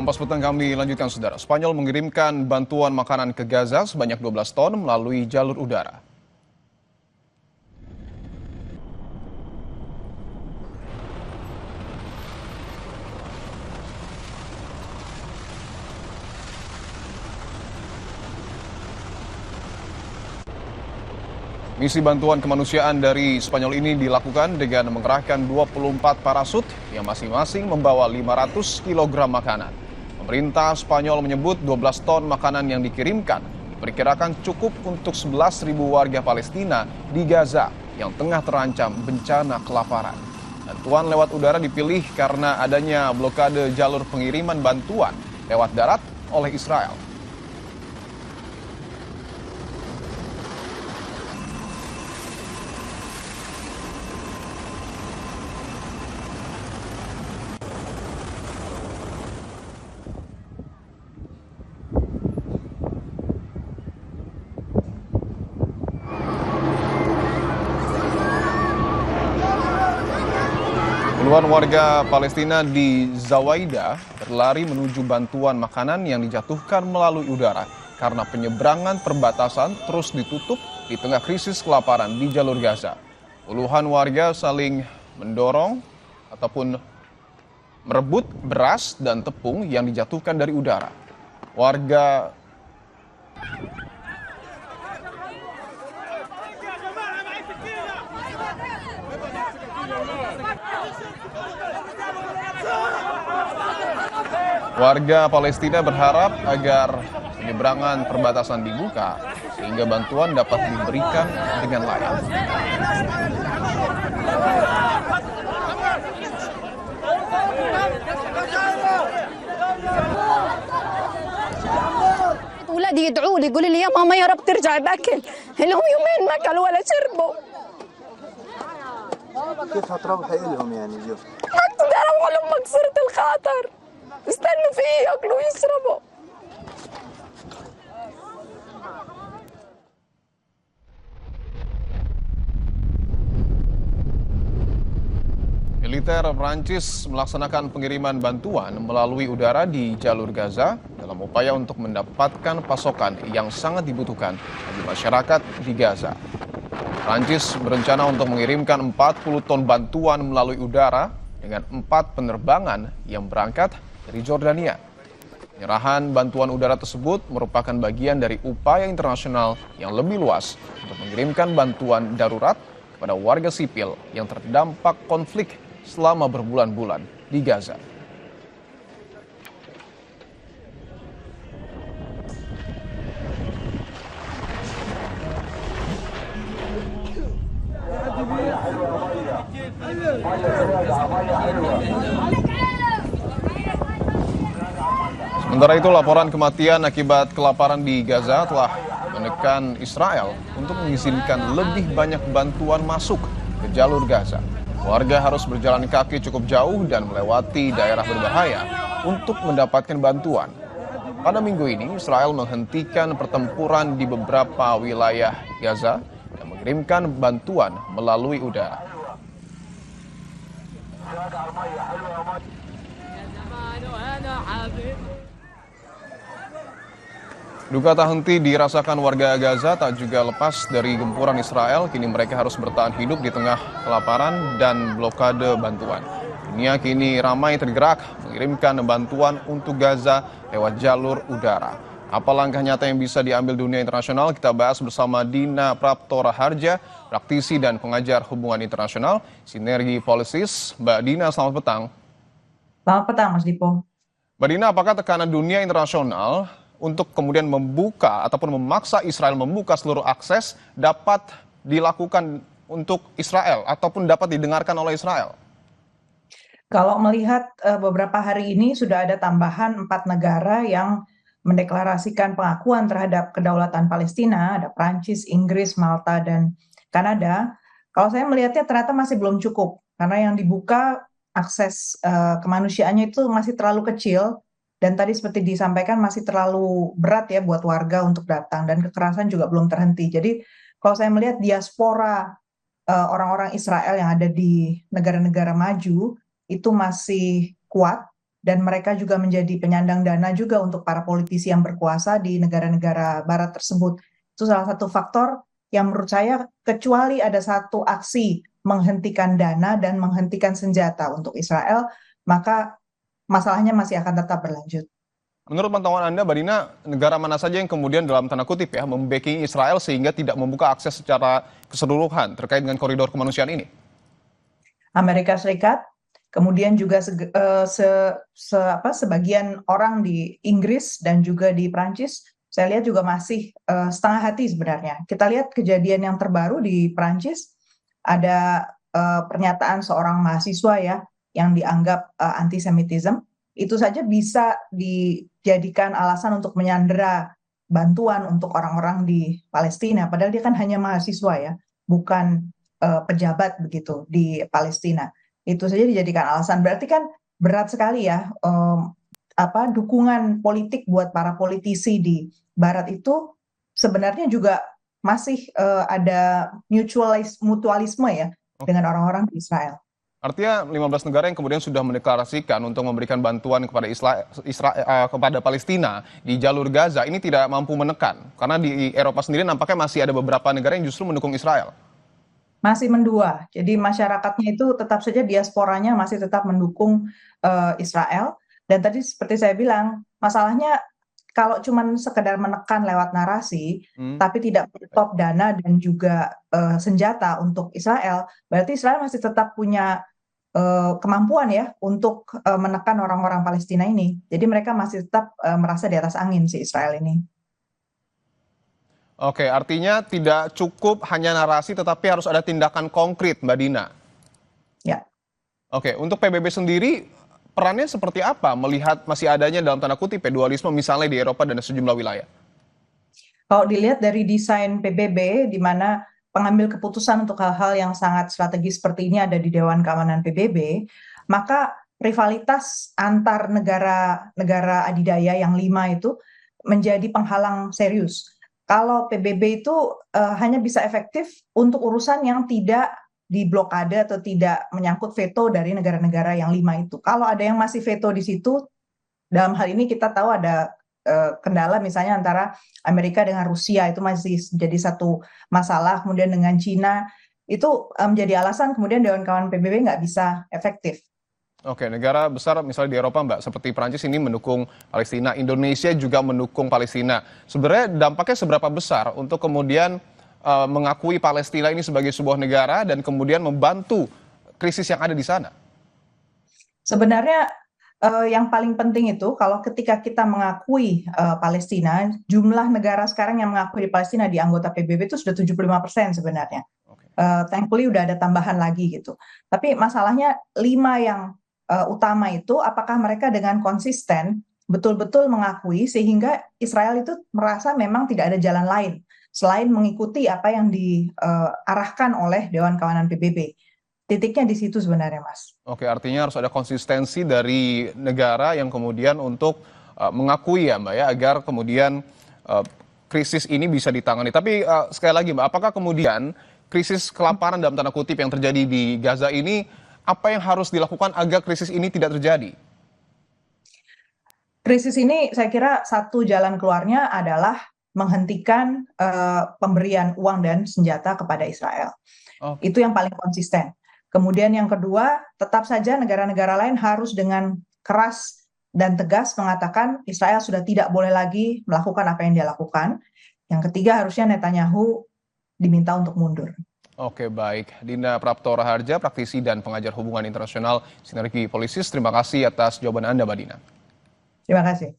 Kompas Petang kami lanjutkan, saudara. Spanyol mengirimkan bantuan makanan ke Gaza sebanyak 12 ton melalui jalur udara. Misi bantuan kemanusiaan dari Spanyol ini dilakukan dengan mengerahkan 24 parasut yang masing-masing membawa 500 kg makanan. Pemerintah Spanyol menyebut 12 ton makanan yang dikirimkan diperkirakan cukup untuk 11.000 warga Palestina di Gaza yang tengah terancam bencana kelaparan. Bantuan lewat udara dipilih karena adanya blokade jalur pengiriman bantuan lewat darat oleh Israel. Puluhan warga Palestina di Zawaida berlari menuju bantuan makanan yang dijatuhkan melalui udara karena penyeberangan perbatasan terus ditutup di tengah krisis kelaparan di jalur Gaza. Puluhan warga saling mendorong ataupun merebut beras dan tepung yang dijatuhkan dari udara. Warga Warga Palestina berharap agar penyeberangan perbatasan dibuka sehingga bantuan dapat diberikan dengan layak. ولادي يدعوا لي يقولوا لي يا ماما يا رب ترجع باكل لهم يومين ما اكلوا ولا شربوا. كيف هتروحي لهم يعني اليوم؟ ما اقدر اقول لهم مكسورة الخاطر استنوا فيه ياكلوا ويشربوا. Militer Prancis melaksanakan pengiriman bantuan melalui udara di jalur Gaza dalam upaya untuk mendapatkan pasokan yang sangat dibutuhkan bagi masyarakat di Gaza. Prancis berencana untuk mengirimkan 40 ton bantuan melalui udara dengan 4 penerbangan yang berangkat dari Jordania. Penyerahan bantuan udara tersebut merupakan bagian dari upaya internasional yang lebih luas untuk mengirimkan bantuan darurat kepada warga sipil yang terdampak konflik selama berbulan-bulan di Gaza. Sementara itu, laporan kematian akibat kelaparan di Gaza telah menekan Israel untuk mengizinkan lebih banyak bantuan masuk ke jalur Gaza. Warga harus berjalan kaki cukup jauh dan melewati daerah berbahaya untuk mendapatkan bantuan. Pada minggu ini, Israel menghentikan pertempuran di beberapa wilayah Gaza dan mengirimkan bantuan melalui udara. Duka tak henti dirasakan warga Gaza tak juga lepas dari gempuran Israel. Kini mereka harus bertahan hidup di tengah kelaparan dan blokade bantuan. Dunia kini ramai tergerak mengirimkan bantuan untuk Gaza lewat jalur udara. Apa langkah nyata yang bisa diambil dunia internasional? Kita bahas bersama Dina Praptora Harja, praktisi dan pengajar hubungan internasional, Sinergi Policies. Mbak Dina, selamat petang. Selamat petang, Mas Dipo. Mbak Dina, apakah tekanan dunia internasional untuk kemudian membuka ataupun memaksa Israel membuka seluruh akses dapat dilakukan untuk Israel ataupun dapat didengarkan oleh Israel? Kalau melihat beberapa hari ini sudah ada tambahan 4 negara yang mendeklarasikan pengakuan terhadap kedaulatan Palestina, ada Prancis, Inggris, Malta, dan Kanada. Kalau saya melihatnya ternyata masih belum cukup, karena yang dibuka akses kemanusiaannya itu masih terlalu kecil, dan tadi seperti disampaikan masih terlalu berat ya buat warga untuk datang, dan kekerasan juga belum terhenti. Jadi kalau saya melihat diaspora orang-orang Israel yang ada di negara-negara maju itu masih kuat, dan mereka juga menjadi penyandang dana juga untuk para politisi yang berkuasa di negara-negara barat tersebut. Itu salah satu faktor yang menurut saya kecuali ada satu aksi menghentikan dana dan menghentikan senjata untuk Israel, maka masalahnya masih akan tetap berlanjut. Menurut pantauan Anda, Mbak Dina, negara mana saja yang kemudian dalam tanda kutip ya membacking Israel sehingga tidak membuka akses secara keseluruhan terkait dengan koridor kemanusiaan ini? Amerika Serikat, kemudian juga sebagian orang di Inggris dan juga di Prancis, saya lihat juga masih setengah hati sebenarnya. Kita lihat kejadian yang terbaru di Prancis, ada pernyataan seorang mahasiswa ya yang dianggap antisemitisme, itu saja bisa dijadikan alasan untuk menyandera bantuan untuk orang-orang di Palestina, padahal dia kan hanya mahasiswa ya, bukan pejabat begitu di Palestina. Itu saja dijadikan alasan. Berarti kan berat sekali ya dukungan politik buat para politisi di Barat itu sebenarnya juga masih ada mutualisme ya dengan orang-orang di Israel. Artinya 15 negara yang kemudian sudah mendeklarasikan untuk memberikan bantuan kepada kepada Palestina di jalur Gaza ini tidak mampu menekan. Karena di Eropa sendiri nampaknya masih ada beberapa negara yang justru mendukung Israel. Masih mendua. Jadi masyarakatnya itu tetap saja diasporanya masih tetap mendukung Israel. Dan tadi seperti saya bilang, masalahnya kalau cuma sekedar menekan lewat narasi, tapi tidak menyetop dana dan juga senjata untuk Israel, berarti Israel masih tetap punya kemampuan ya untuk menekan orang-orang Palestina ini. Jadi mereka masih tetap merasa di atas angin si Israel ini. Oke, artinya tidak cukup hanya narasi tetapi harus ada tindakan konkret, Mbak Dina. Ya. Oke, untuk PBB sendiri perannya seperti apa melihat masih adanya dalam tanda kutip dualisme misalnya di Eropa dan sejumlah wilayah? Kalau dilihat dari desain PBB di mana pengambil keputusan untuk hal-hal yang sangat strategis seperti ini ada di Dewan Keamanan PBB, maka rivalitas antar negara adidaya yang 5 itu menjadi penghalang serius. Kalau PBB itu hanya bisa efektif untuk urusan yang tidak diblokade atau tidak menyangkut veto dari negara-negara yang 5 itu. Kalau ada yang masih veto di situ, dalam hal ini kita tahu ada kendala misalnya antara Amerika dengan Rusia itu masih jadi satu masalah, kemudian dengan Cina itu menjadi alasan kemudian Dewan Keamanan PBB nggak bisa efektif. Oke, negara besar misalnya di Eropa Mbak, seperti Prancis ini mendukung Palestina, Indonesia juga mendukung Palestina. Sebenarnya dampaknya seberapa besar untuk kemudian mengakui Palestina ini sebagai sebuah negara dan kemudian membantu krisis yang ada di sana? Sebenarnya yang paling penting itu kalau ketika kita mengakui Palestina, jumlah negara sekarang yang mengakui Palestina di anggota PBB itu sudah 75% sebenarnya. Thankfully udah ada tambahan lagi gitu. Tapi masalahnya 5 yang utama itu apakah mereka dengan konsisten betul-betul mengakui sehingga Israel itu merasa memang tidak ada jalan lain selain mengikuti apa yang diarahkan oleh Dewan Keamanan PBB. Titiknya di situ sebenarnya, Mas. Oke, artinya harus ada konsistensi dari negara yang kemudian untuk mengakui ya Mbak ya, agar kemudian krisis ini bisa ditangani. Tapi sekali lagi Mbak, apakah kemudian krisis kelaparan dalam tanda kutip yang terjadi di Gaza ini, apa yang harus dilakukan agar krisis ini tidak terjadi? Krisis ini saya kira satu jalan keluarnya adalah menghentikan pemberian uang dan senjata kepada Israel. Itu yang paling konsisten. Kemudian yang kedua, tetap saja negara-negara lain harus dengan keras dan tegas mengatakan Israel sudah tidak boleh lagi melakukan apa yang dia lakukan. Yang ketiga, harusnya Netanyahu diminta untuk mundur. Oke, baik. Dina Prapto Raharja, praktisi dan pengajar hubungan internasional Sinergi Polisis. Terima kasih atas jawaban Anda, Mbak Dina. Terima kasih.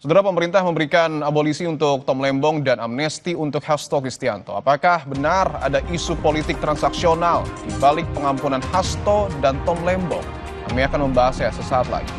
Saudara, pemerintah memberikan abolisi untuk Tom Lembong dan amnesti untuk Hasto Kristianto. Apakah benar ada isu politik transaksional di balik pengampunan Hasto dan Tom Lembong? Kami akan membahasnya sesaat lagi.